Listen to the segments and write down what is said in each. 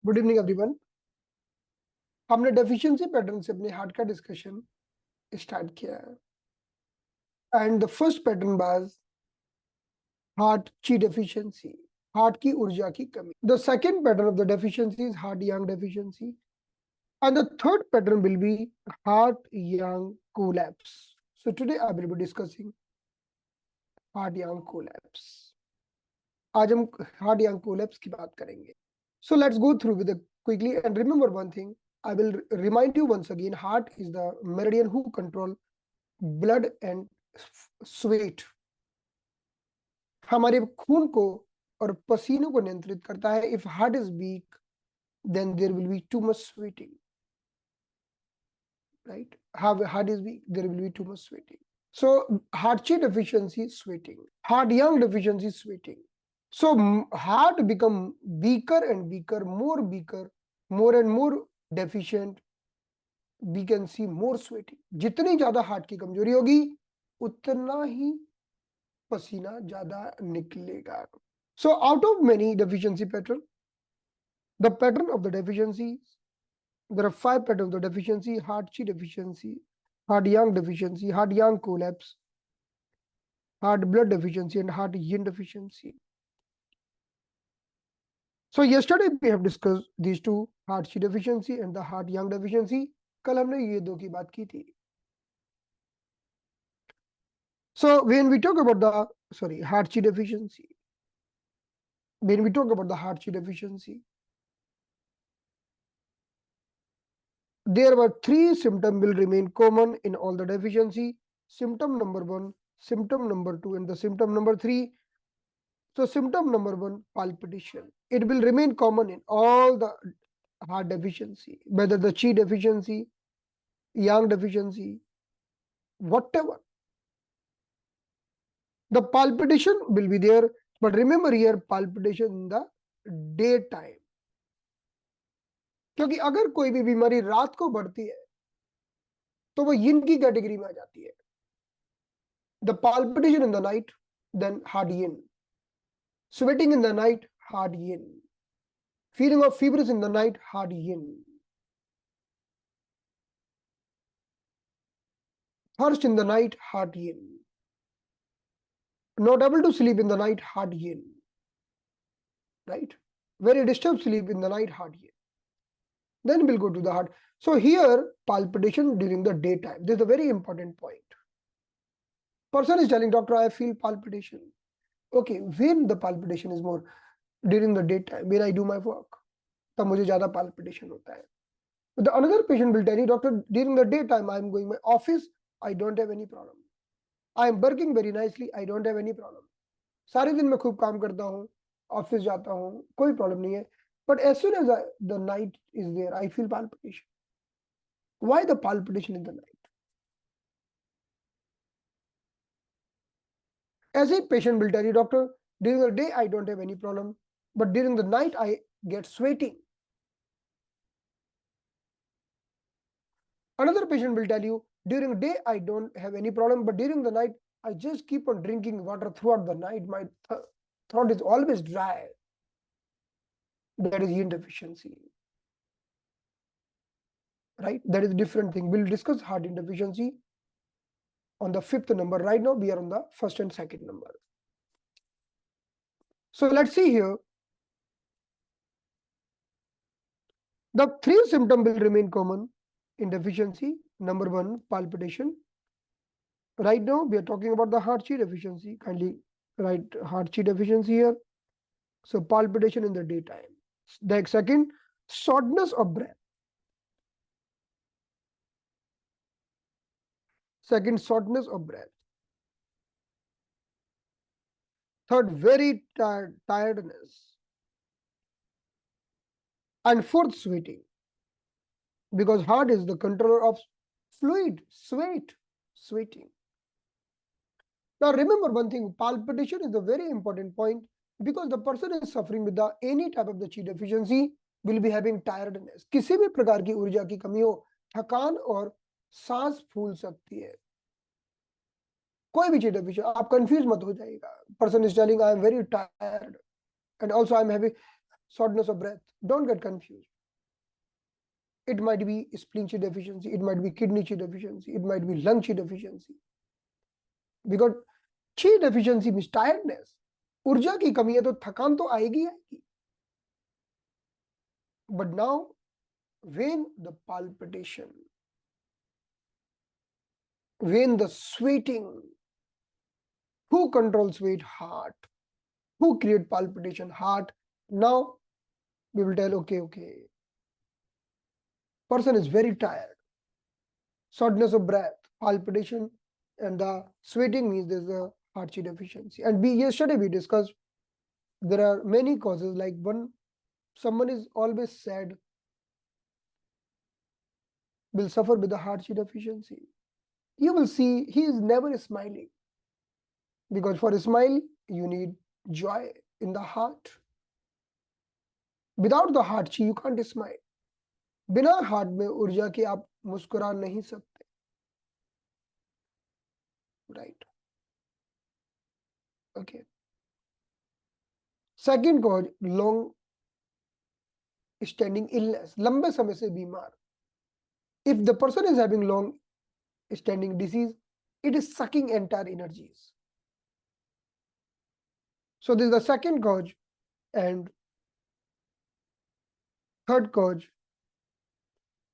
Good evening everyone. हमने deficiency pattern से अपने हार्ट का डिस्कशन स्टार्ट किया है and the first pattern was heart ची डेफिशिएंसी, हार्ट की ऊर्जा की कमी। The second pattern of the deficiency is heart Yang deficiency and the third pattern will be heart Yang collapse. So today I will be discussing heart Yang collapse. आज हम heart यांग collapse की बात करेंगे। So let's go through with it quickly and remember one thing. I will remind you once again, heart is the meridian who control blood and sweat. हमारे खून को और पसीनों को नियंत्रित करता है. If heart is weak, then there will be too much sweating. Right? Heart is weak, there will be too much sweating. So heart chi deficiency, sweating. Heart yang deficiency, sweating. So heart become weaker and weaker, more and more deficient. We can see more sweating. जितनी ज्यादा heart की कमजोरी होगी उतना ही पसीना ज्यादा निकलेगा. So out of many deficiency pattern, the pattern of the deficiency, there are 5 patterns of the deficiency: heart chi deficiency, heart yang deficiency, heart yang collapse, heart blood deficiency, and heart yin deficiency. So yesterday we have discussed these two, heart chi deficiency and the heart yang deficiency. कल हमने ये दो की बात की थी. So when we talk about the heart chi deficiency, when we talk about the heart chi deficiency, there were 3 symptoms will remain common in all the deficiency. Symptom number 1, symptom number 2, and the symptom number 3. So symptom number 1, palpitation. It will remain common in all the heart deficiency, whether the chi deficiency, yang deficiency, whatever. The palpitation will be there, but remember here palpitation in the daytime. क्योंकि अगर कोई भी बीमारी रात को बढ़ती है तो वो यिन की कैटेगरी में आ जाती है. The palpitation in the night, then heart yin. Sweating in the night, heart yin. Feeling of fevers in the night, heart yin. Thirst in the night, heart yin. Not able to sleep in the night, heart yin. Right? Very disturbed sleep in the night, heart yin. Then we'll go to the heart. So here, palpitation during the daytime. This is a very important point. Person is telling, doctor, I feel palpitation. Okay, when the palpitation is more? During the daytime, when I do my work. तब मुझे ज़्यादा palpitation होता है. But the another patient will tell you, doctor, during the daytime, I am going my office, I don't have any problem. I am working very nicely, I don't have any problem. सारे दिन मैं खूब काम करता हूँ, office जाता हूँ, कोई प्रॉब्लम नहीं है. But as soon as the night is there, I feel palpitation. Why the palpitation in the night? As a patient will tell you, doctor, during the day I don't have any problem, but during the night I get sweating. Another patient will tell you, during day I don't have any problem, but during the night I just keep on drinking water throughout the night. My throat is always dry. That is yin deficiency. Right? That is a different thing. We'll discuss heart yin deficiency on the 5th number. Right now we are on the 1st and 2nd number. So let's see here. The 3 symptoms will remain common in deficiency. Number 1, palpitation. Right now we are talking about the heart chi deficiency. Kindly write heart chi deficiency here. So palpitation in the daytime. The second, shortness of breath. Second, shortness of breath. Third, very tiredness. And fourth, sweating. Because heart is the controller of fluid, sweating. Now remember one thing, palpitation is a very important point because the person is suffering with any type of the chi deficiency will be having tiredness. किसी भी प्रकार की ऊर्जा की कमी हो, थकान और सांस फूल सकती है. कोई भी chi deficiency, आप कंफ्यूज मत हो जाइएगा. Person is telling I am very tired and also I am having. shortness of breath. Don't get confused. It might be spleen Qi deficiency, it might be kidney Qi deficiency, it might be lung Qi deficiency. Because Qi deficiency means tiredness. ऊर्जा की कमी है तो थकान तो आएगी आएगी. But now when the palpitation, when the sweating, who controls weight? Heart. Who create palpitation? Heart. Now we will tell, okay, person is very tired, shortness of breath, palpitation, and the sweating means there's a heart Qi deficiency. And yesterday we discussed there are many causes, like someone is always sad, will suffer with the heart Qi deficiency. You will see he is never smiling, because for a smile you need joy in the heart. Without the heart Qi you can't smile. बिना heart में ऊर्जा के आप मुस्कुरा नहीं सकते. Right. Okay. Second cause, long standing illness, लंबे समय से बीमार. If the person is having long standing disease, it is sucking entire energies. So this is the second cause. And third cause,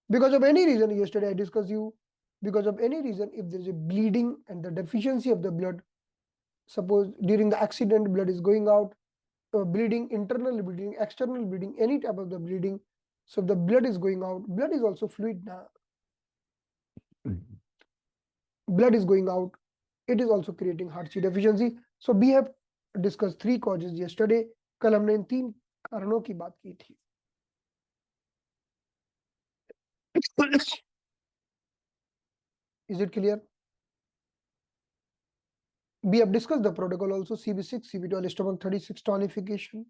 because of any reason, yesterday I discussed you, because of any reason, if there is a bleeding and the deficiency of the blood, suppose during the accident blood is going out, bleeding, internal bleeding, external bleeding, any type of the bleeding, so the blood is going out. Blood is also fluid now. Blood is going out, it is also creating heart Qi deficiency. So we have discussed three causes yesterday. कल हमने इन तीन कारणों की बात की थी. Is it clear? We have discussed the protocol also, CB6, CB12, stomach 36 tonification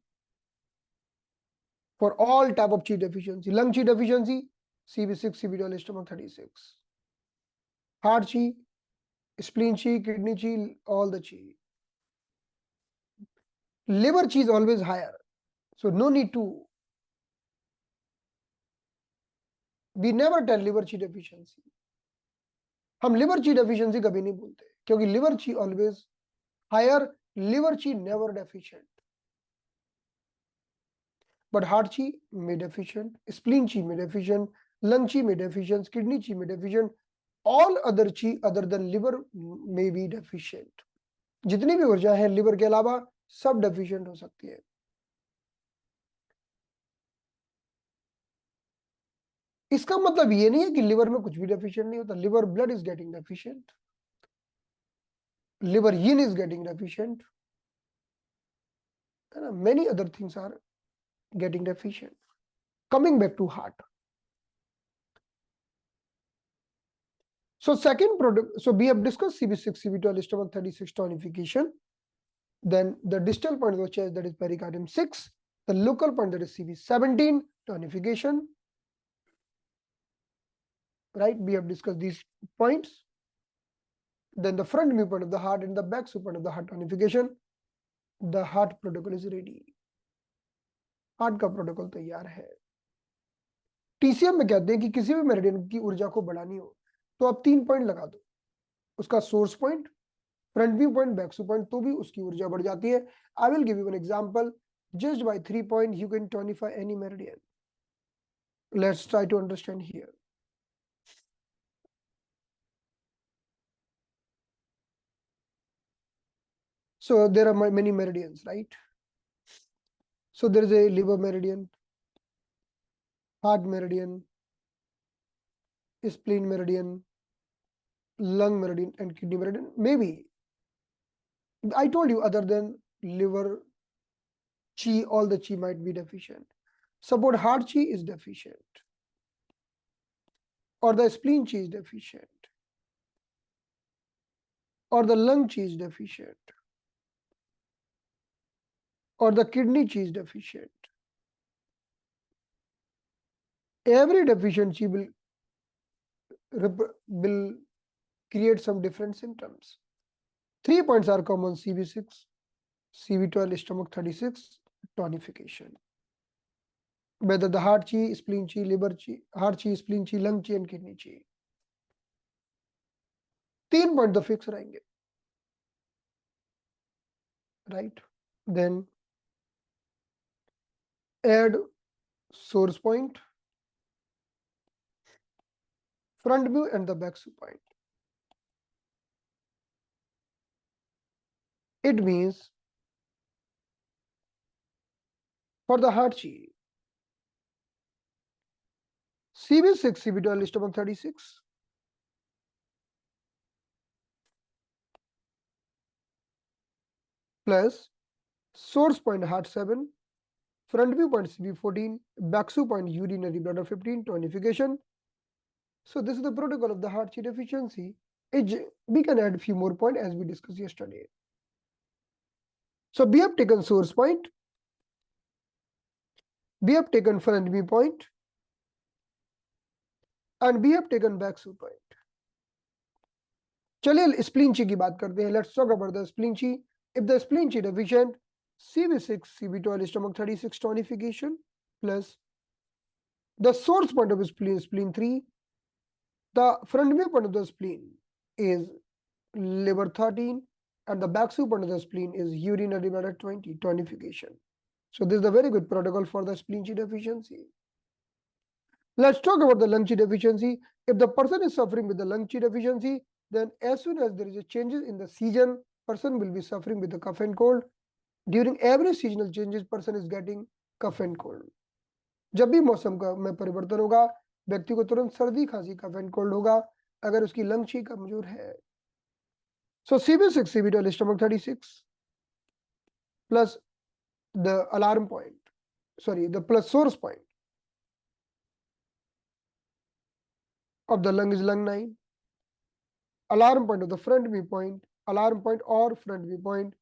for all type of Qi deficiency. Lung Qi deficiency, CB6, CB12, stomach 36. Heart Qi, spleen Qi, kidney Qi, all the Qi. Liver Qi is always higher, so no need to. We never tell liver Qi deficiency. हम liver Qi deficiency कभी नहीं बोलते, क्योंकि liver Qi always higher, liver Qi never deficient. But heart Qi may deficient, spleen Qi may deficient, lung Qi may deficient, kidney Qi may deficient, all other Qi other than liver may be deficient. जितनी भी ऊर्जा है liver के अलावा सब deficient हो सकती है. इसका मतलब ये नहीं है कि लिवर में कुछ भी डेफिशिएंट नहीं होता. Liver blood is getting deficient, liver yin is getting deficient, and many other things are getting deficient. Coming back to heart. So second product, so we have discussed CB6, CB12, stomach 36 tonification. Then the distal point of the chest, that is pericardium 6. The local point, that is CB17 tonification. Right, we have discussed these points. Then the front view point of the heart and the back view point of the heart tonification. The heart protocol is ready. Heart का protocol तैयार है. TCM में कहते हैं कि किसी भी meridian की ऊर्जा को बढ़ानी हो तो आप 3 पॉइंट लगा दो, उसका source point, front view point, back view point, तो भी उसकी ऊर्जा बढ़ जाती है. I will give you an example. Just by 3 points you can tonify any meridian. Let's try to understand here. So there are many meridians, right? So there is a liver meridian, heart meridian, spleen meridian, lung meridian, and kidney meridian. Maybe I told you, other than liver Qi, all the Qi might be deficient. Suppose heart Qi is deficient, or the spleen Qi is deficient, or the lung Qi is deficient, or the kidney Qi is deficient. Every deficiency will create some different symptoms. 3 points are common: CB6, CB12, stomach 36, tonification. whether the heart chi, spleen chi, liver chi, heart chi, spleen chi, lung chi and kidney chi. 3 point तो fix रहेंगे, right. Then add source point, front view and the back view point. It means for the heart chi, CV6, CV12, stomach 36, plus source point heart 7, front view point CV14, back view point urinary bladder 15, tonification. So this is the protocol of the heart chi deficiency. We can add a few more points as we discussed yesterday. So we have taken source point, we have taken front view point, and we have taken back view point. चलिए spleen chi की बात करते हैं. Let's talk about the spleen chi. If the spleen chi deficient, CV6, CV12, stomach 36 tonification, plus the source point of spleen, spleen 3, the front view point of the spleen is liver 13, and the back view point of the spleen is urinary bladder 20 tonification. So this is a very good protocol for the spleen chi deficiency. Let's talk about the lung chi deficiency. If the person is suffering with the lung chi deficiency, then as soon as there is a changes in the season, person will be suffering with the cough and cold. During every seasonal changes, person is getting cough and cold. जब भी मौसम का में परिवर्तन होगा, व्यक्ति को तुरंत सर्दी खांसी कफ एंड कोल्ड होगा अगर उसकी लंग छी कमजोर है. So CV6, CV12, stomach 36 plus the alarm point, sorry, the plus source point of the lung is lung 9. Alarm point of the front view point, alarm point or front view point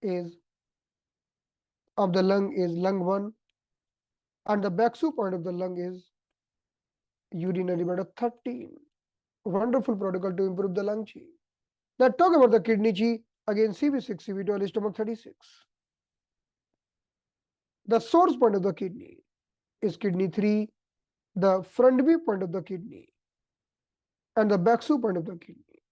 is of the lung is lung 1, and the back view point of the lung is urinary bladder 13. Wonderful protocol to improve the lung chi. Let's talk about the kidney chi. Again, CV6, CV12, stomach 36. The source point of the kidney is kidney 3, the front view point of the kidney, and the back view point of the kidney.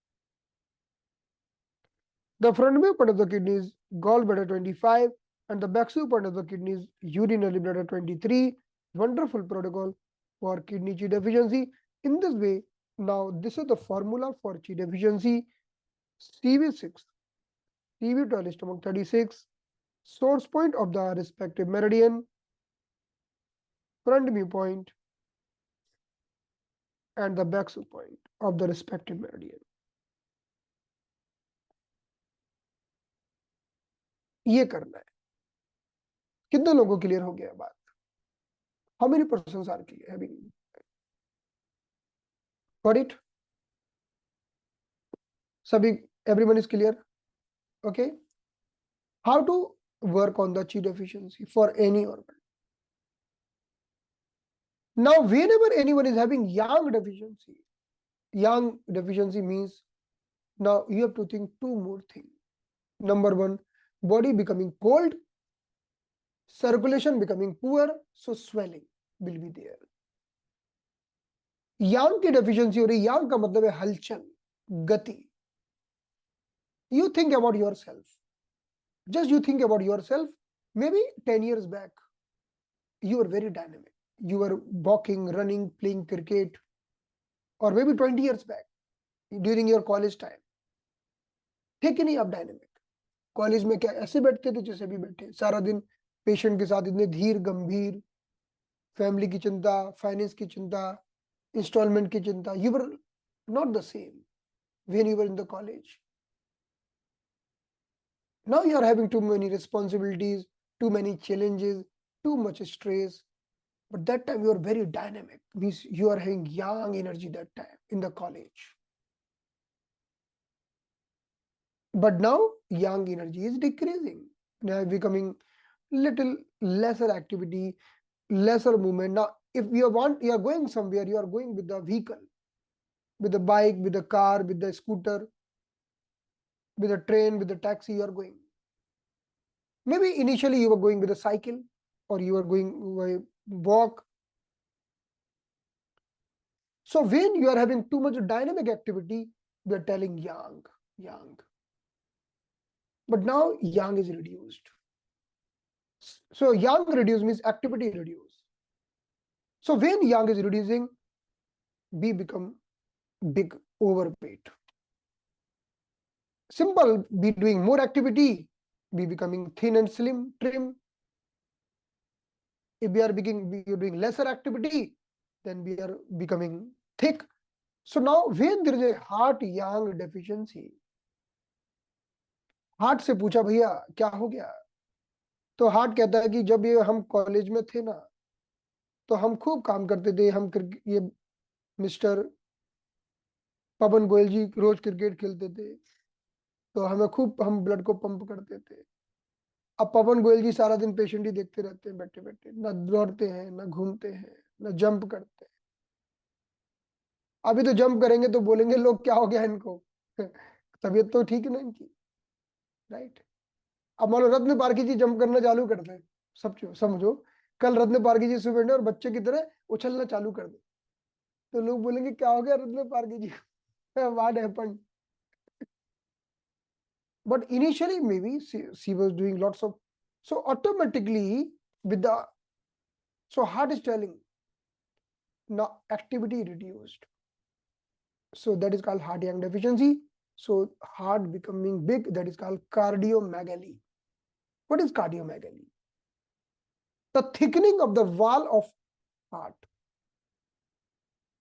The front view point of the kidney is gallbladder 25, and the back view point of the kidney is urinary bladder 23. Wonderful protocol for kidney chi deficiency. In this way, now this is the formula for chi deficiency. CV6, CV12, stomach 36, source point of the respective meridian, front view point, and the back view point of the respective meridian. ये करना है. कितने लोगों को clear हो गया बात? How many persons are having got it? सभी, everyone is clear? Okay. How to work on the chi deficiency for any organ? Now, whenever anyone is having yang deficiency means now you have to think two more things. Number one, body becoming cold, circulation becoming poor, so swelling will be there. yang की deficiency हो रही. yang का मतलब है हलचल, गति. You think about yourself. Just you think about yourself. Maybe 10 years back, you were very dynamic. You were walking, running, playing cricket, or maybe 20 years back during your college time. थे कि नहीं आप dynamic? College में क्या ऐसे बैठते थे जैसे भी बैठे, सारा दिन पेशेंट के साथ इतने धीर गंभीर, फैमिली की चिंता, फाइनेंस की चिंता, इंस्टॉलमेंट की चिंता. You were not the same when you were in the college. Now you are having too many responsibilities, too many challenges, too much stress. But that time you are very dynamic. Means you are having young energy that time in the college. But now young energy is decreasing. Now becoming little lesser activity, lesser movement. Now, if you are going somewhere, you are going with the vehicle, with the bike, with the car, with the scooter, with the train, with the taxi, you are going. Maybe initially you were going with a cycle, or you are going walk. So when you are having too much dynamic activity, we are telling yang, yang. But now yang is reduced. So yang reduced means activity reduced. So when yang is reducing, we become big, overweight. Simple, be doing more activity, be becoming thin and slim, trim. If we are doing lesser activity, then we are becoming thick. So now when there is a heart yang deficiency, heart से पूछा भैया क्या हो गया, तो heart कहता है कि जब ये हम कॉलेज में थे ना, तो हम खूब काम करते थे, हम ये मिस्टर पवन गोयल जी रोज क्रिकेट खेलते थे, तो हमें खूब हम ब्लड को पंप करते थे। अब पवन गोयल जी सारा दिन पेशेंट ही देखते रहते हैं बैठे बैठे, ना दौड़ते हैं, ना घूमते हैं, ना जंप करते हैं। अभी तो जंप करेंगे तो बोलेंगे लोग क्या हो गया इनको तबीयत तो ठीक है ना इनकी, राइट। अब मान लो रत्न पारखी जी जंप करना चालू कर दे, सब समझो कल रत्न पारखी जी सुबह ने और बच्चे की तरह उछलना चालू कर दे, तो लोग बोलेंगे क्या हो गया Ratnaparkhi ji what happened. But initially maybe she was doing lots of, so automatically with the, so heart is telling now activity reduced, so that is called heart yang deficiency. So heart becoming big, that is called cardiomegaly. What is cardiomegaly? The thickening of the wall of heart.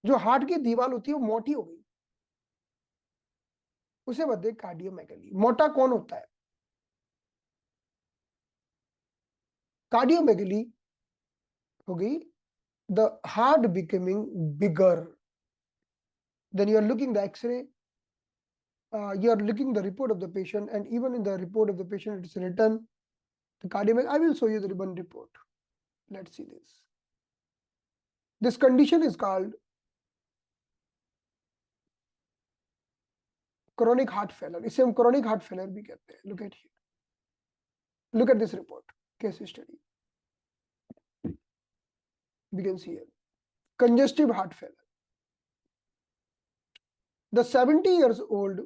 जो heart की दीवार होती है वो मोटी हो गई, उसे बोलते हैं कार्डियोमेगली। मोटा कौन होता है? कार्डियोमेगली हो गई the heart becoming bigger. Then you are looking the x-ray, you are looking the report of the patient, and even in the report of the patient it's written the cardiac. I will show you the one report. Let's see this. This condition is called chronic heart failure. इसे हम chronic heart failure भी कहते हैं. Look at here. Look at this report, case study. We can see here congestive heart failure. The 70 years old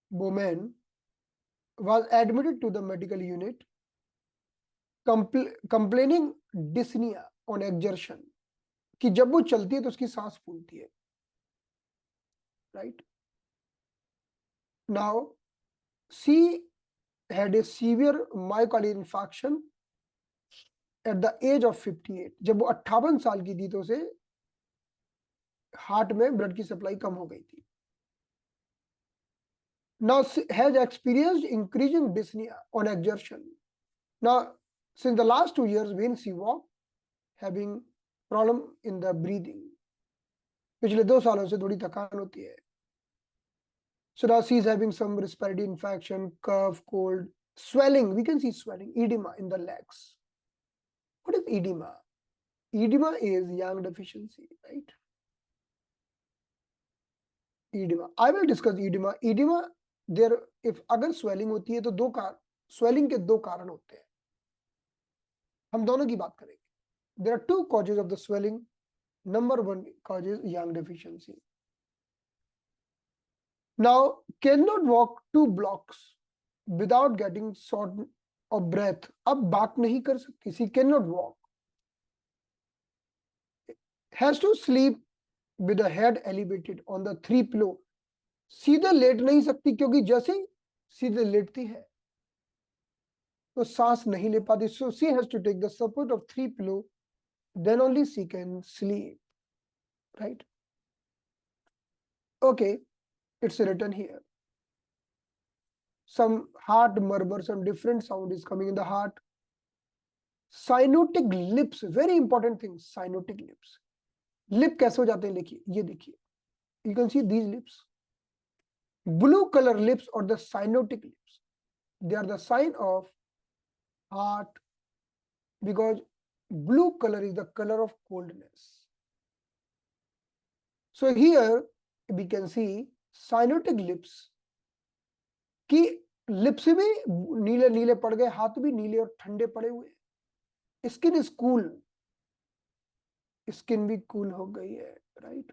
woman was admitted to the medical unit complaining dyspnea on exertion, कि जब वो चलती है तो उसकी सांस फूलती है, right? Now she had a severe myocardial infarction at the age of 58. जब वो 58 साल की थी तो उसे हार्ट में ब्लड की सप्लाई कम हो गई थी. Now she has experienced increasing dyspnea on exertion. Now since the last 2 years when she walked, having problem in the breathing. पिछले 2 सालों से थोड़ी थकान होती है. So now she is having some respiratory infection, cough, cold, swelling. We can see swelling, edema in the legs. What is edema? Edema is yang deficiency, right? Edema. I will discuss edema. Edema, there, if अगर swelling होती है तो swelling के 2 कारण होते हैं. हम दोनों की बात करेंगे. There are 2 causes of the swelling. Number 1 cause is yang deficiency. Now, cannot walk 2 blocks without getting short of breath. अब बात नहीं कर सकती. She cannot walk. Has to sleep with the head elevated on the 3 pillow. सीधे late नहीं सकती क्योंकि जैसे ही सीधे लेटती है तो सांस नहीं ले पाती. So she has to take the support of 3 pillow. Then only she can sleep. Right? Okay, it's written here. Some heart murmur, some different sound is coming in the heart. Cyanotic lips, very important thing. Cyanotic lips. Lip कैसे हो जाते हैं? देखिए, ये देखिए. You can see these lips. Blue color lips or the cyanotic lips. They are the sign of heart because blue color is the color of coldness. So here we can see cyanotic lips कि lips भी नीले नीले पड़ गए, हाथ भी नीले और ठंडे पड़े हुए. Skin is cool. स्किन भी कूल हो गई है, राइट।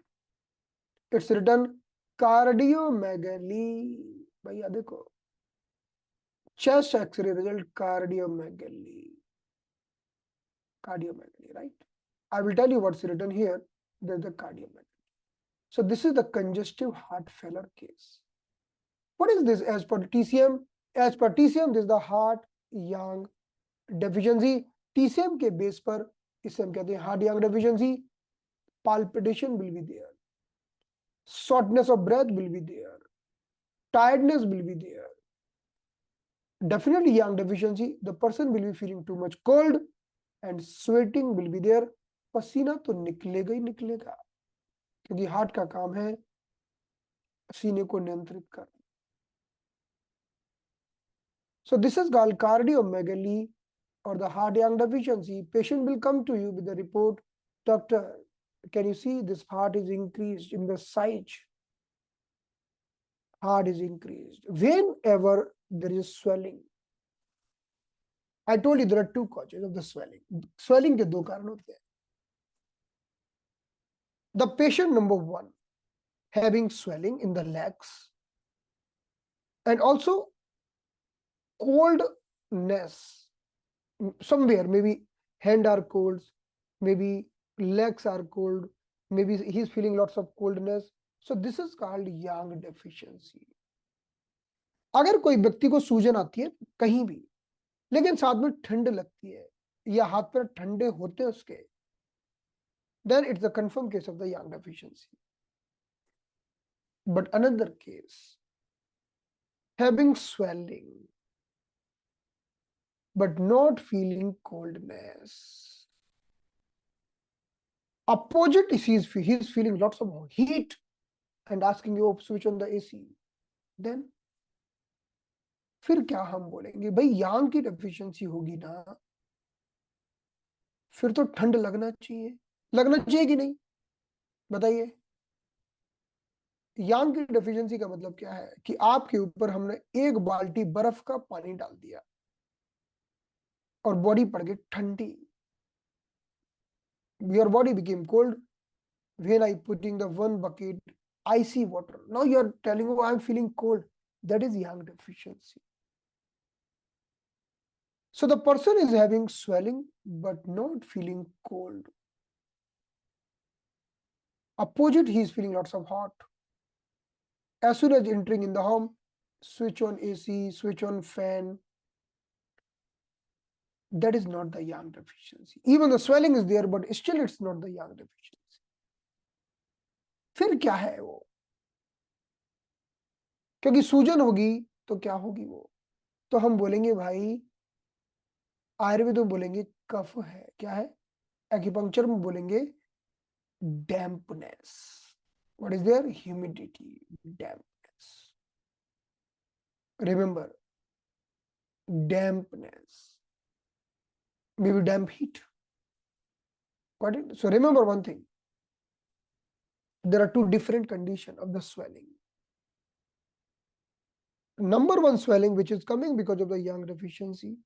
इट्स रिटर्न कार्डियोमेगली, भैया देखो, chest X ray result cardiomegaly, cardiomyopathy, right? I will tell you what's written here. There's the cardiomyopathy. So this is the congestive heart failure case. What is this as per TCM? As per TCM, this is the heart yang deficiency. TCM के base पर इसे हम कहते हैं heart yang deficiency. Palpitation will be there. Shortness of breath will be there. Tiredness will be there. Definitely yang deficiency. The person will be feeling too much cold and sweating will be there. पसीना तो निकलेगा ही निकलेगा, क्योंकि heart का काम है सीने को नियंत्रित करना. So this is called cardiomegaly or the heart yang deficiency. Patient will come to you with the report, doctor, can you see this heart is increased in the size? Heart is increased. Whenever there is swelling. I told you there are two causes of the swelling. Swelling के दो कारण होते हैं. The patient number one having swelling in the legs and also coldness somewhere, maybe hand are cold, maybe legs are cold, maybe he's feeling lots of coldness. So this is called yang deficiency. अगर कोई व्यक्ति को सूजन आती है कहीं भी, लेकिन साथ में ठंड लगती है या हाथ पैर ठंडे होते हैं उसके, then it's a confirmed case of the yang deficiency. But another case, having swelling but not feeling coldness. Opposite, he's feeling lots of heat and asking you to switch on the AC. Then फिर क्या हम बोलेंगे, भाई यांग की deficiency होगी ना, फिर तो ठंड लगना चाहिए कि नहीं, बताइए. यांग की डेफिशिएंसी का मतलब क्या है कि आपके ऊपर हमने एक बाल्टी बर्फ का पानी डाल दिया और बॉडी पड़ गई ठंडी. Your body became cold when I putting the one bucket icy water. Now you are telling me, oh, I'm feeling cold. That is yang deficiency. So the person is having swelling but not feeling cold. Opposite, he is feeling lots of hot. As soon as entering in the home, switch on AC, switch on fan. That is not the yang deficiency. Even the swelling is there, but still it's not the yang deficiency. फिर क्या है वो? क्योंकि सूजन होगी तो क्या होगी वो? तो हम बोलेंगे भाई, आयुर्वेद में बोलेंगे कफ है. क्या है? एक्यूपंक्चर में बोलेंगे dampness. What is there? Humidity, dampness. Remember, dampness, maybe damp heat. Got it? So remember one thing. There are two different conditions of the swelling. Number one, swelling which is coming because of the yang deficiency.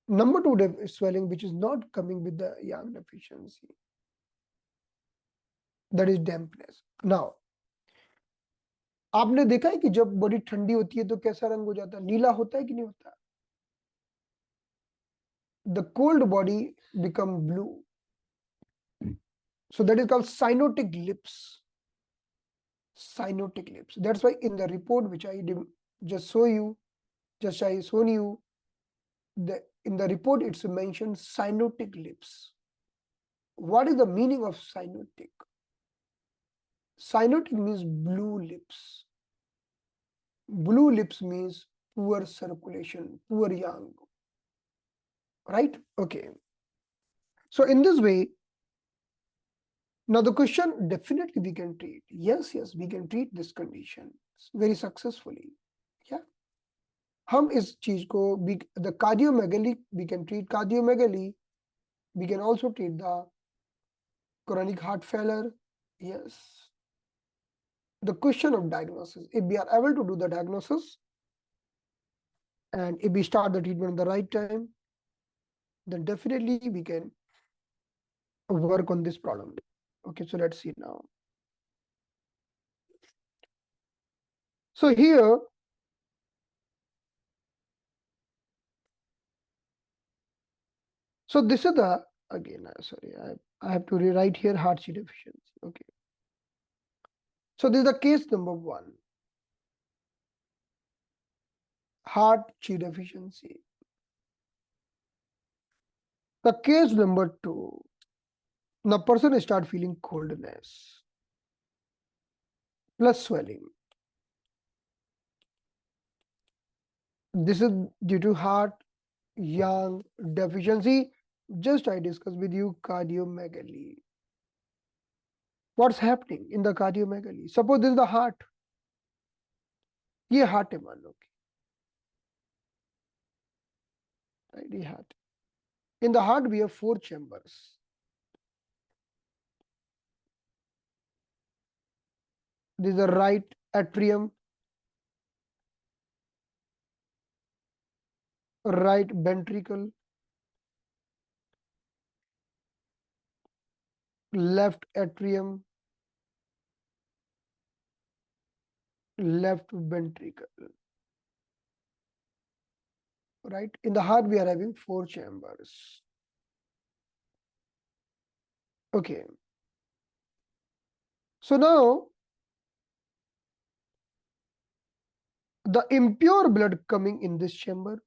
Number two, swelling which is not coming with the yang deficiency. That is dampness. Now, आपने देखा है कि जब body ठंडी होती है तो कैसा रंग हो जाता है? नीला होता है कि नहीं होता? The cold body become blue. So that is called cyanotic lips. Cyanotic lips. That's why in the report which I just show you, in the report it's mentioned cyanotic lips. What is the meaning of cyanotic? Cyanotic means blue lips. Blue lips means poor circulation, poor yang. Right? Okay. So in this way, now the question, definitely we can treat. Yes, we can treat this condition very successfully. Yeah. हम इस चीज को, the cardiomegaly, we can treat cardiomegaly. We can also treat the chronic heart failure. Yes. The question of diagnosis, if we are able to do the diagnosis and if we start the treatment at the right time, then definitely we can work on this problem. Okay, so let's see now. So here, so this is the, again, sorry, I have to rewrite here heart Qi deficiency. Okay. So this is the case number 1. Heart Qi deficiency. The case number 2. The person start feeling coldness plus swelling. This is due to heart yang deficiency. Just I discussed with you cardiomegaly. What's happening in the cardiomegaly? Suppose this is the heart. ये heart है मान लो कि, right? ये heart. In the heart we have 4 chambers. This is the right atrium, right ventricle, left atrium, left ventricle. Right? In the heart we are having 4 chambers. Okay. So now the impure blood coming in this chamber,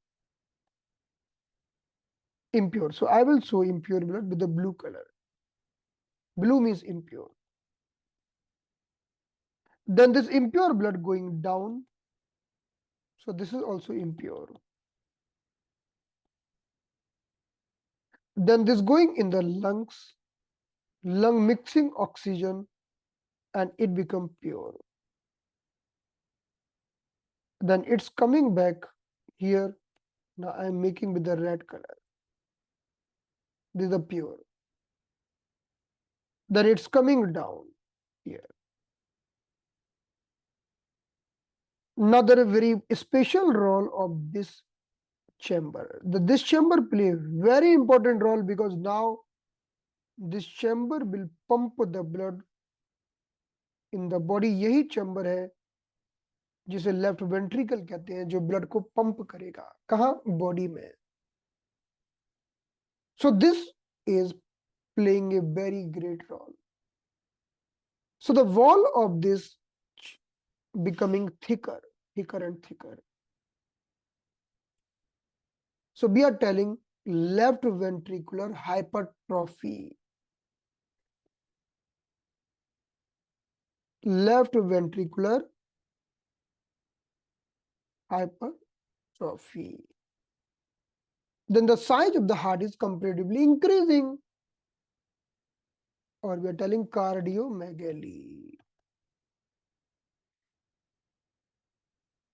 impure. So I will show impure blood with the blue color. Blue means impure. Then this impure blood going down. So this is also impure. Then this going in the lungs, lung mixing oxygen and it become pure. Then it's coming back here. Now I am making with the red color. This is the pure. Then it's coming down here. Another very special role of this chamber. This chamber play very important role because now this chamber will pump the blood in the body. यही chamber है जिसे left ventricle कहते हैं, जो blood को pump करेगा कहाँ body में. So this is playing a very great role. So the wall of this becoming thicker and thicker. So we are telling left ventricular hypertrophy. Left ventricular hypertrophy. Then the size of the heart is comparatively increasing. Or we are telling cardiomegaly.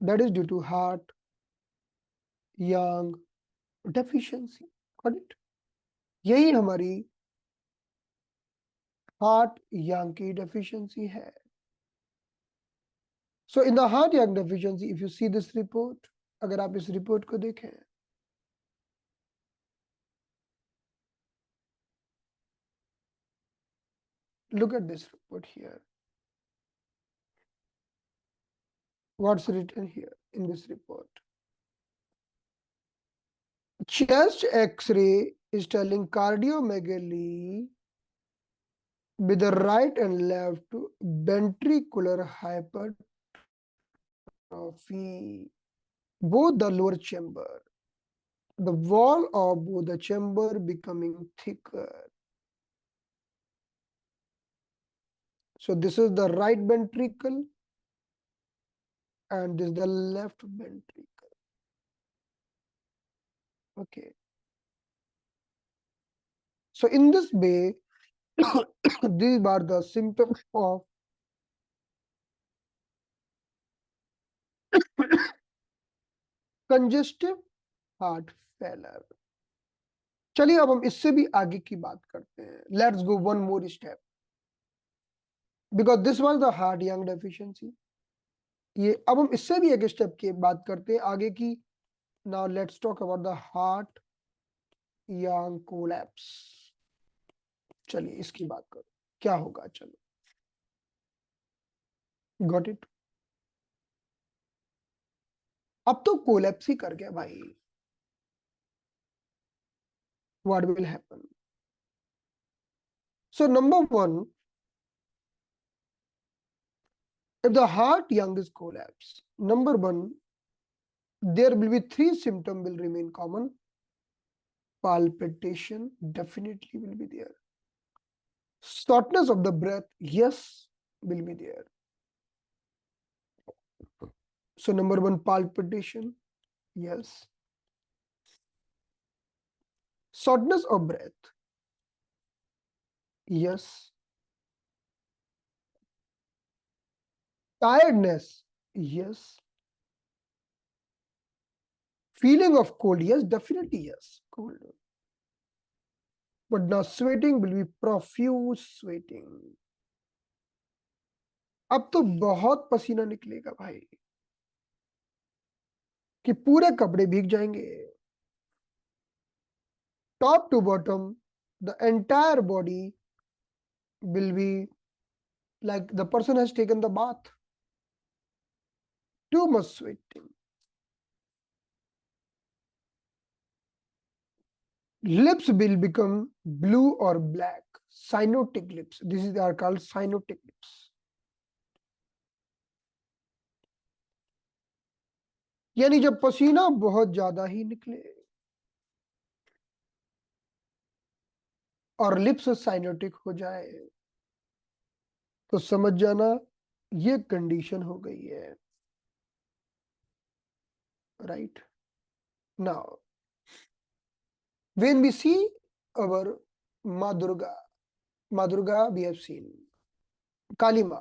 That is due to heart yang deficiency. Got it? यही हमारी heart yang की deficiency है. So in the heart yang deficiency, if you see this report, अगर आप इस report को देखें, look at this report here. What's written here in this report? Chest X-ray is telling cardiomegaly with the right and left ventricular hypertrophy. Both the lower chamber, the wall of both the chamber becoming thicker. So this is the right ventricle and this is the left ventricle. Okay. So in this way, these are the symptoms of congestive heart failure. चलिए अब हम इससे भी आगे की बात करते हैं. Let's go one more step. Because this was the heart yang deficiency. ये अब हम इससे भी एक स्टेप की बात करते हैं आगे की. Now let's talk about the heart yang collapse. चलिए इसकी बात करो, क्या होगा, चलो। Got it. अब तो कोलैप्स ही कर गया भाई। What will happen? So number one, if the heart young is collapse, number one, there will be three symptoms will remain common. Palpitation definitely will be there. Shortness of the breath, yes, will be there. So number one, palpitation, yes. Shortness of breath, yes. Tiredness, yes. Feeling of cold, yes, definitely yes, cold. But now sweating will be profuse sweating. अब तो बहुत पसीना निकलेगा भाई, कि पूरे कपड़े भीग जाएंगे, top to bottom, the entire body will be like the person has taken the bath. Too much sweating. Lips will become blue or black. Cyanotic lips. This is are called cyanotic lips. यानी जब पसीना बहुत ज्यादा ही निकले और lips cyanotic हो जाए, तो समझ जाना ये कंडीशन हो गई है, right? Now when we see our Ma Durga we have seen Kali Ma.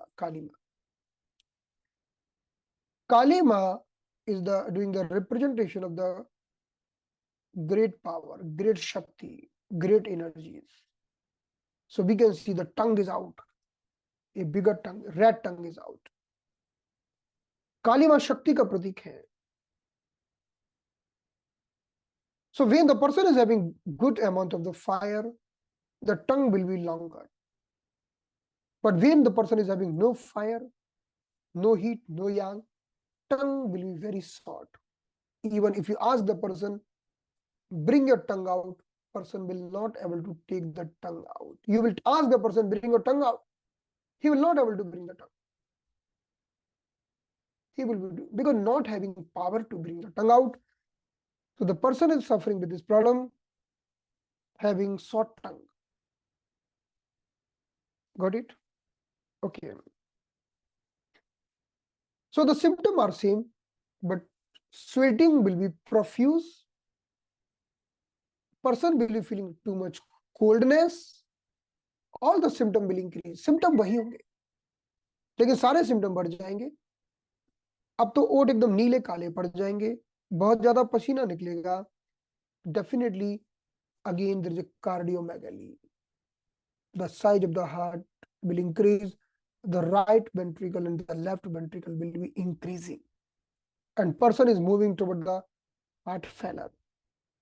Kali Ma is the doing the representation of the great power, great Shakti, great energies. So we can see the tongue is out, a bigger tongue, red tongue is out. Kali Ma Shakti का प्रतीक है. So when the person is having good amount of the fire, the tongue will be longer. But when the person is having no fire, no heat, no yang, tongue will be very short. Even if you ask the person, bring your tongue out, person will not able to take the tongue out. You will ask the person, bring your tongue out, he will not able to bring the tongue. He will be because not having power to bring the tongue out. So the person is suffering with this problem, having short tongue. Got it? Okay. So the symptoms are same, but sweating will be profuse. Person will be feeling too much coldness. All the symptom will increase. Symptom वही होंगे, लेकिन सारे symptom बढ़ जाएंगे. अब तो ओठ एकदम नीले काले पड़ जाएंगे, बहुत ज्यादा पसीना निकलेगा. Definitely, again there is a cardiomegaly. The size of the heart will increase. The right ventricle and the left ventricle will be increasing, and person is moving toward the heart failure.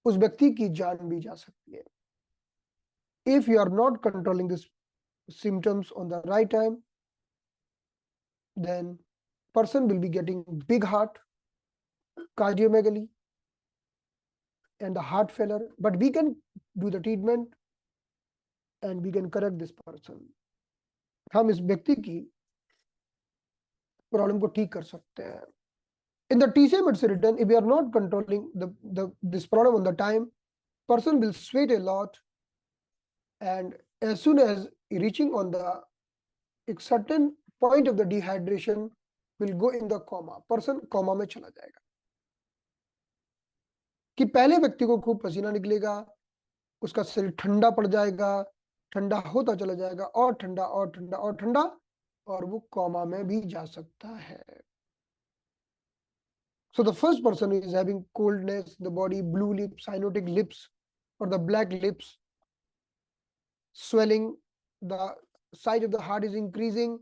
उस व्यक्ति की जान भी जा सकती है. If you are not controlling these symptoms on the right time, then person will be getting big heart, cardiomegaly, and the heart failure. But we can do the treatment and we can correct this person. हम इस व्यक्ति की problem को ठीक कर सकते हैं. In the TCM it's written, if we are not controlling this problem on the time, person will sweat a lot, and as soon as reaching on the a certain point of the dehydration will go in the coma. Person coma में चला जाएगा. कि पहले व्यक्ति को खूब पसीना निकलेगा, उसका शरीर ठंडा पड़ जाएगा, ठंडा होता चला जाएगा, और ठंडा और ठंडा और ठंडा, और वो कॉमा में भी जा सकता है. So the first person is having coldness, the body, blue lips, cyanotic lips, or the black lips, swelling, the size of the heart is increasing,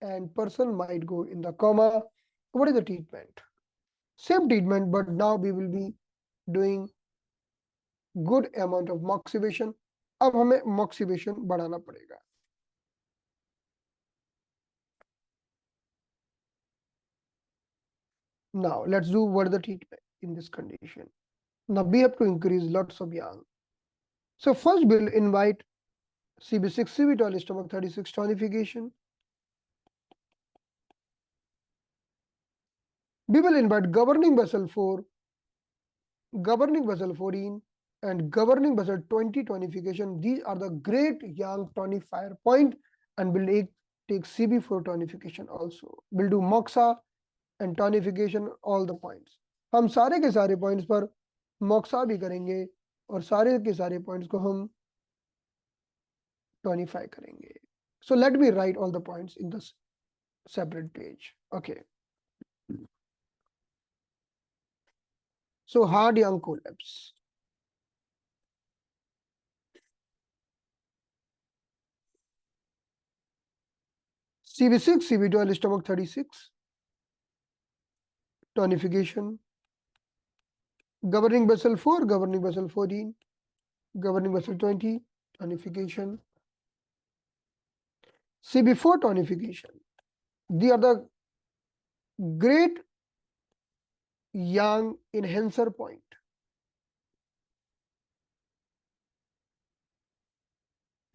and person might go in the coma. What is the treatment? Same treatment, but now we will be doing good amount of moxibustion. अब हमें मोक्सिवेशन बढ़ाना पड़ेगा। Now let's do what is the treatment in this condition. Now we have to increase lots of yang. So first we'll invite CB6, CB12, stomach 36 tonification. We will invite governing vessel 4, governing vessel 14, and governing vessel 20 tonification. These are the great yang tonifier point, and we'll take CB4 tonification also. We'll do moxa and tonification all the points. हम सारे के सारे points पर moxa भी करेंगे और सारे के सारे points को हम tonify करेंगे. So let me write all the points in this separate page. Okay. So hard yang collapse. CB6, CB12, stomach 36. Tonification. Governing vessel 4, governing vessel 14, governing vessel 20, tonification. CB4 tonification. These are the great yang enhancer point.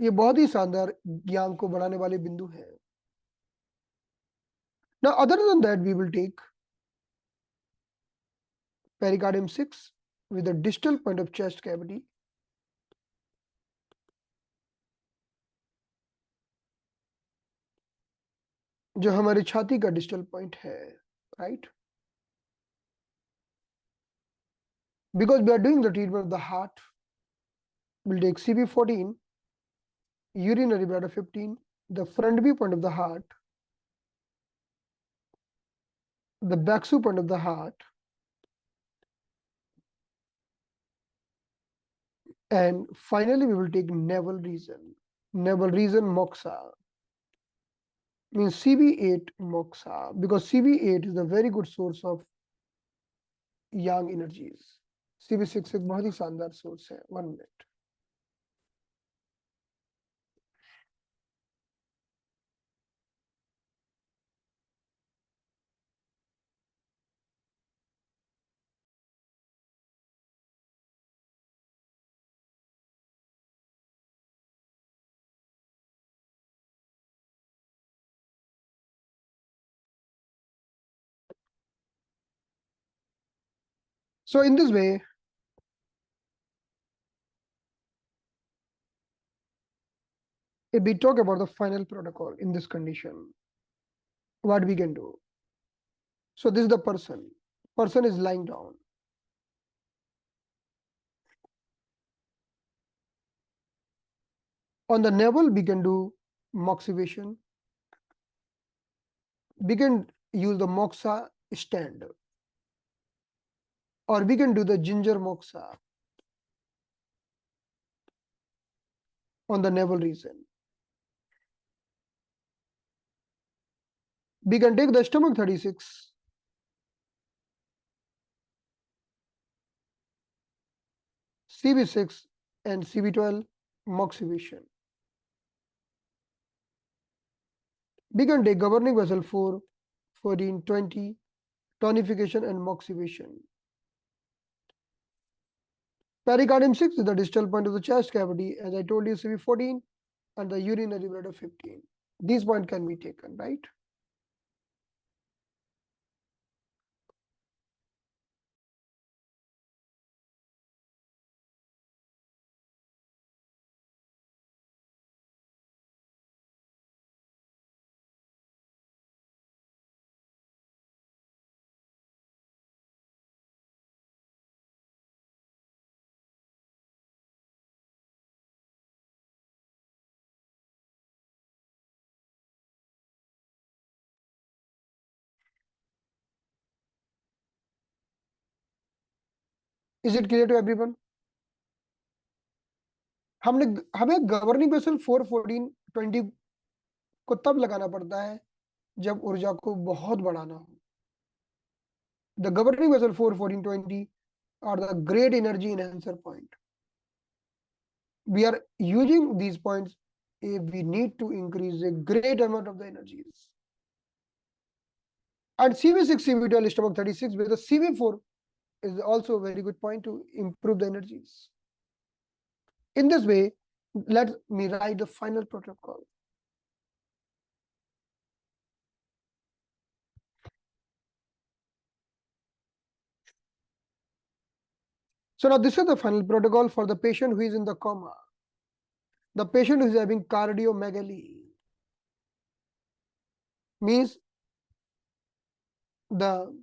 ये बहुत ही शानदार yang को बढ़ाने वाले बिंदु हैं. Now other than that we will take pericardium 6 with the distal point of chest cavity. जो हमारी छाती का डिस्टल पॉइंट है, right? Because we are doing the treatment of the heart, we'll take CB14, urinary bladder 15, the front view point of the heart, the back view point of the heart, and finally we will take navel region. Navel region moxa means CB8 moxa, because CB8 is a very good source of yang energies. CB6 एक बहुत ही शानदार source है. 1 minute. So in this way, if we talk about the final protocol in this condition, what we can do. So this is the person. Person is lying down. On the navel, we can do moxibation. We can use the moxa stand, or we can do the ginger moxa on the navel region. We can take the stomach 36, CB6, and CB12 moxibation. We can take governing vessel 4, 14, 20, tonification and moxibation. Pericardium 6 is the distal point of the chest cavity, as I told you, CB14, and the urinary bladder 15. These points can be taken, right? Is it clear to everyone? हमें governing vessel 4, 14, 20 को तब लगाना पड़ता है जब ऊर्जा को बहुत बढ़ाना हो. The governing vessel 4, 14, 20 are the great energy enhancer point. we are using these points if we need to increase a great amount of the energies. And CV6, CV12, stomach 36 with the CV4 is also a very good point to improve the energies. In this way, let me write the final protocol. So now this is the final protocol for the patient who is in the coma. The patient who is having cardiomegaly means the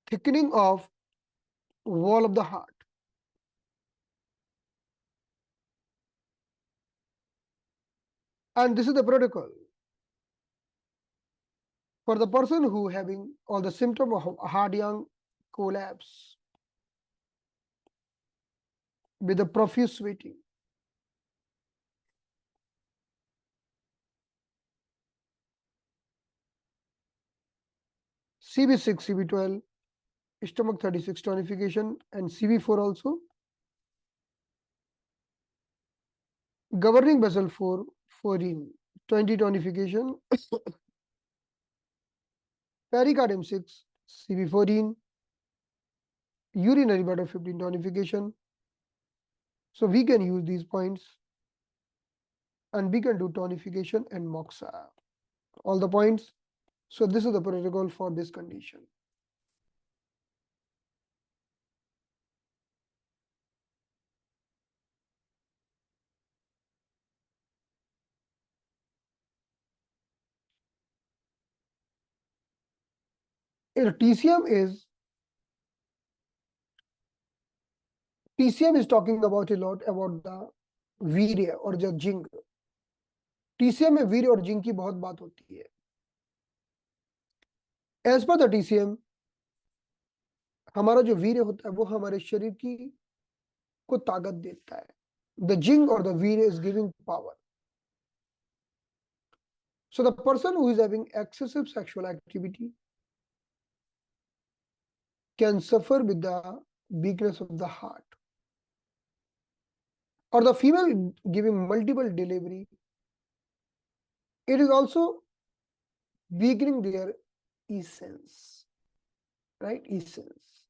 thickening of wall of the heart. And this is the protocol for the person who having all the symptom of heart young collapse with the profuse sweating. CV6, CV12, stomach 36 tonification, and CV4 also. Governing vessel 4, 14, 20 tonification. Pericardium 6, CV14, urinary bladder 15 tonification. So we can use these points and we can do tonification and moxa. All the points. So this is the protocol for this condition. TCM is talking about a lot about the वीर्य और जो zinc. TCM में वीर्य और zinc की बहुत बात होती है. As per the TCM, हमारा जो वीर्य होता है वो हमारे शरीर की को ताकत देता है. The zinc or the वीर्य is giving power. So the person who is having excessive sexual activity can suffer with the weakness of the heart. Or the female giving multiple delivery, it is also weakening their essence, right? Essence.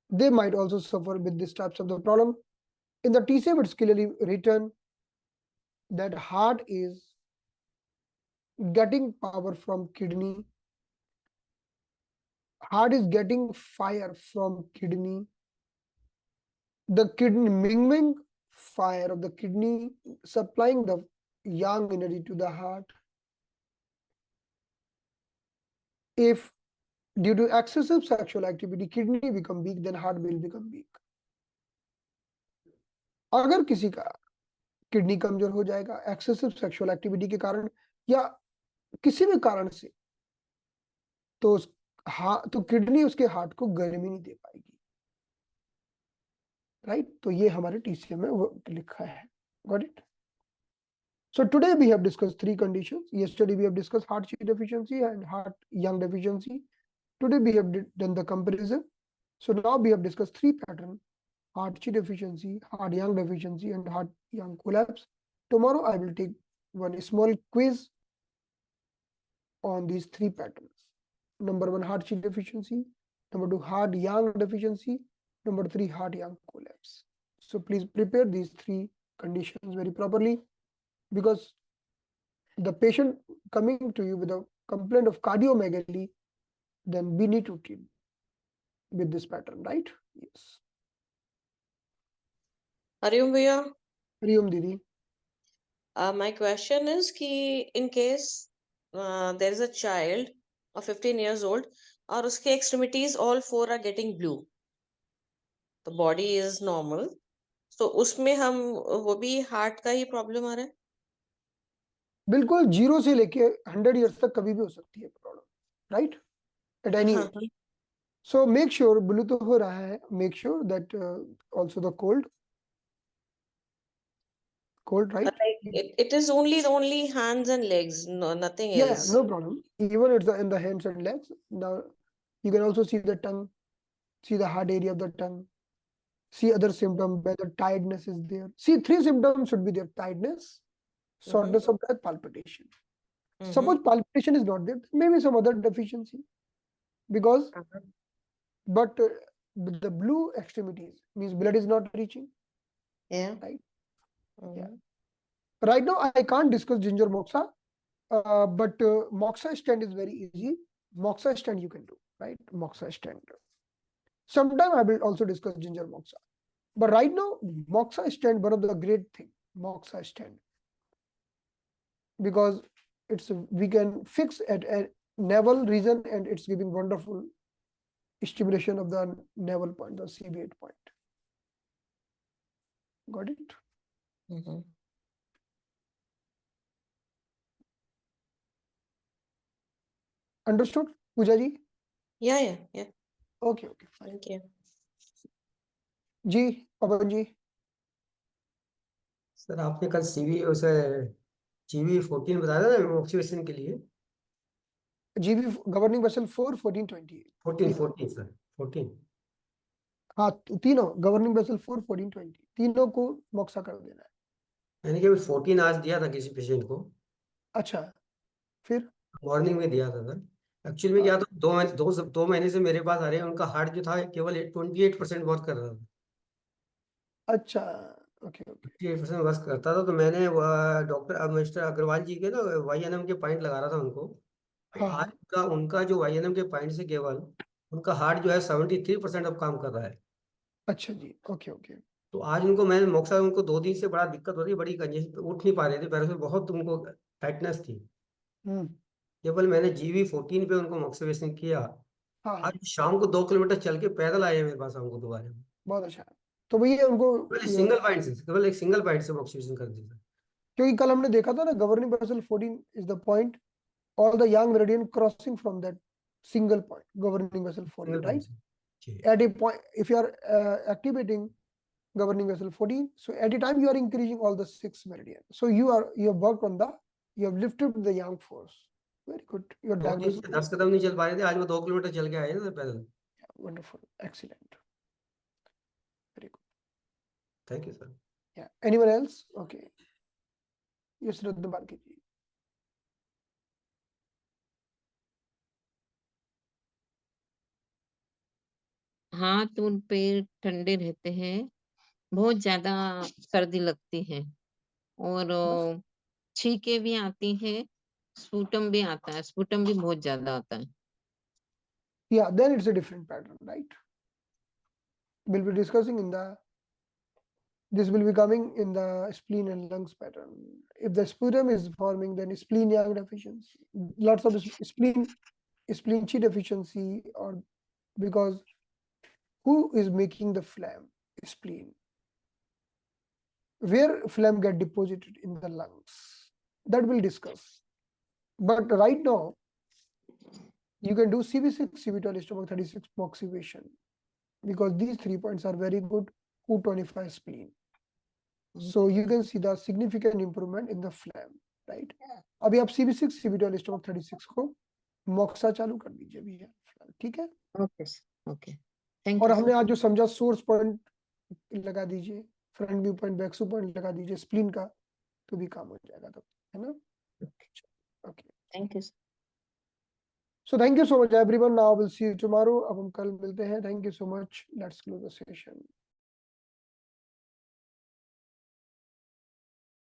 They might also suffer with these types of the problem. In the TCM, it's clearly written that heart is getting power from kidney. Heart is getting fire from kidney. The kidney mingling fire of the kidney supplying the yang energy to the heart. If due to excessive sexual activity kidney become weak, then heart will become weak. अगर किसी का kidney कमजोर हो जाएगा excessive sexual activity के कारण या किसी भी कारण से, तो तो किडनी उसके हार्ट को गर्मी नहीं दे पाएगी, राइट? तो ये हमारे टीसीएम में वो लिखा है. Got it? So today we have discussed three conditions. Yesterday we have discussed heart Qi deficiency and heart yang deficiency. Today we have done the comparison. So now we have discussed three patterns: heart Qi deficiency, heart yang deficiency, and heart yang collapse. Tomorrow I will take one small quiz on these three patterns. Number one, heart Qi deficiency. Number two, heart yang deficiency. Number three, heart yang collapse. So please prepare these three conditions very properly, because the patient coming to you with a complaint of cardiomegaly, then we need to treat with this pattern, right? Yes. Hariom bhaiya. Hariom Didi. My question is कि in case there is a child of 15 years old और उसके extremities all four are getting blue, the body is normal, so उसमें हम वो भी heart का ही problem आ रहा है? बिल्कुल 0 से लेके 100 years तक कभी भी हो सकती है problem, right? At any as. So make sure blue तो हो रहा है, make sure that also the cold, right? Like it is only hands and legs, no, nothing else. Yeah, no problem. Even it's in the hands and legs. Now you can also see the tongue, see the hard area of the tongue, See other symptom, whether tiredness is there. See, 3 symptoms should be there: tiredness, shortness of breath, palpitation. Suppose palpitation is not there, maybe some other deficiency. Because, but the blue extremities means blood is not reaching. Yeah. Right. Yeah. Right now, I can't discuss ginger moxa, but moxa stand is very easy. Moxa stand you can do, right? Moxa stand. Sometime I will also discuss ginger moxa. But right now, moxa stand, one of the great thing, moxa stand. Because we can fix at a navel region and it's giving wonderful stimulation of the navel point, the CV8 point. Got it? Understood, Pooja ji? Yeah. Okay, fine. Thank you. जी, Pawan ji. Sir आपने कल CV उसे GV14 बताया था ना ऑक्सीवेशन के लिए. GV governing vessel 4 1420. 14 sir 14. हाँ, तीनों गवर्निंग वेसल 4 1420 तीनों को मोक्सा कर देना है. यानी कि 14 आज दिया था किसी पेशेंट को. अच्छा, फिर मॉर्निंग में दिया था सर. एक्चुअली में क्या था, 2 महीने से मेरे पास आ रहे हैं. उनका हार्ट जो था केवल 28% वर्क कर रहा था. अच्छा, ओके. 28% वर्क करता था. तो मैंने डॉक्टर मिस्टर अग्रवाल जी के ना YNM के पॉइंट लगा रहा था उनको. हाँ. आज का उनका जो YNM के पॉइंट से केवल उनका हार्ट जो है 73% अब काम कर रहा है. अच्छा जी, ओके. तो आज उनको मैंने मोक्सा, उनको 2 दिन से बड़ा दिक्कत हो रही है, बड़ी कंजेशन, उठ नहीं पा रहे थे पैरों से, बहुत उनको टाइटनेस थी. केवल मैंने GV14 पे उनको मोक्सिवेशन किया. हाँ, आज शाम को 2 किलोमीटर चल के पैदल आए मेरे पास शाम को दोबारा. बहुत अच्छा. तो भैया उनको केवल एक सिंगल पॉइंट से मोक्सिवेशन कर दिया. क्योंकि कल हमने देखा था ना, governing vessel 14 is the point, all the young meridian crossing from that single point, governing vessel 14, right? At a point, if you are activating governing vessel 14, so at a time you are increasing all the 6 meridian. So you have worked on you have lifted the yang force. Very good. Your 2 दिन से 10 कदम नहीं चल पा रहे थे, आज वो 2 kilometre चल के आए ना पैदल. Wonderful, excellent, very good. Thank you sir. Yeah. Anyone else? Okay. Yes, Radha Barki ji. हाथ और पैर ठंडे रहते हैं, बहुत ज्यादा सर्दी लगती है और छींके भी आती है, स्पूटम भी आता है, स्पूटम भी बहुत ज्यादा आता है. Yeah, then it's a different pattern, right? We'll be discussing this will be coming in the spleen and lungs pattern. If the sputum is forming, then spleen yang deficiency. Lots of spleen Qi deficiency, or because who is making the phlegm? Spleen. Where phlegm get deposited in the lungs, that we'll discuss. But right now, you can do CV6, CV12, stomach 36 moxivation, because these 3 points are very good. Q25 spleen. So you can see the significant improvement in the phlegm, right? अभी आप CV6, CV12, stomach 36 को moxa चालू कर दीजिए भैया, ठीक है? Okay, thank और यू. हमने आज जो समझा, सोर्स पॉइंट लगा दीजिए, front view point, back view point लगा दीजिए स्प्लीन का, तो भी काम हो जाएगा तब, है ना? Okay, thank you. So thank you so much everyone. Now we'll see you tomorrow. अब हम कल मिलते हैं. Thank you so much. Let's close the session.